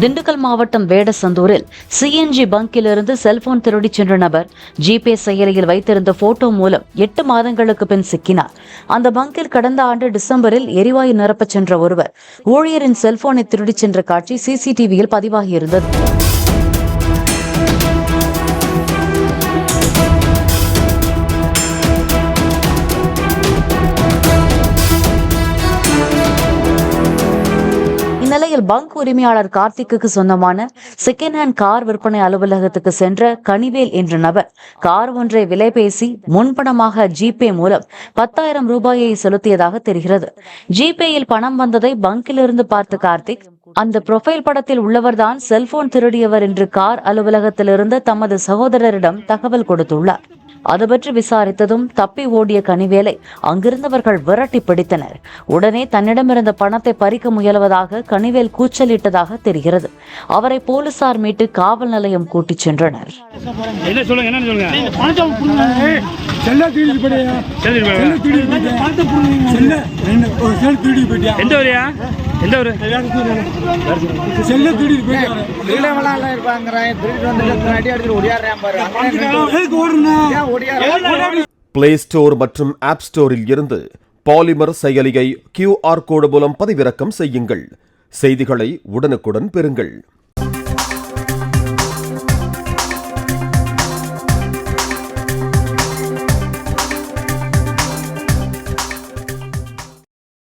திண்டுக்கல் மாவட்டம் வேடசந்தூரில் CNG பங்கிலிருந்து cellphone திருடிச் சென்ற நபர் ஜிபே செயலியில் வைத்திருந்த போட்டோ மூலம் 8 மாதங்களுக்கு பின் சிக்கினார். அந்த பங்கில் கடந்த ஆண்டு டிசம்பரில் எரிவாயு நிரப்பச் சென்ற ஒருவர் ஊழியரின் செல்போனை திருடிச் சென்ற காட்சி சிசிடிவியில் பதிவாகியிருந்தது. இந்நிலையில் பங்க் உரிமையாளர் கார்த்திக்கு சொந்தமான செகண்ட் ஹேண்ட் கார் விற்பனை அலுவலகத்துக்கு சென்ற கனிவேல் என்ற நபர் கார் ஒன்றை விலை பேசி முன்பணமாக ஜிபே மூலம் 10,000 ரூபாயை செலுத்தியதாக தெரிகிறது. ஜிபேயில் பணம் வந்ததை பங்கிலிருந்து பார்த்த கார்த்திக் அந்த புரொஃபைல் படத்தில் உள்ளவர்தான் செல்போன் திருடியவர் என்று கார் அலுவலகத்திலிருந்து தமது சகோதரரிடம் தகவல் கொடுத்துள்ளார். அது பற்றி விசாரித்ததும் தப்பி ஓடிய கனிவேலை அங்கிருந்தவர்கள் விரட்டி பிடித்தனர். உடனே தன்னிடமிருந்த பணத்தை பறிக்க முயல்வதாக கனிவேல் கூச்சலிட்டதாக தெரிகிறது. அவரை போலீசார் மீட்டு காவல் நிலையம் கூட்டிச் சென்றனர். பிளே ஸ்டோர் மற்றும் ஆப் ஸ்டோரில் இருந்து பாலிமர் செயலியை QR கோடு மூலம் பதிவிறக்கம் செய்யுங்கள். செய்திகளை உடனுக்குடன் பெறுங்கள்.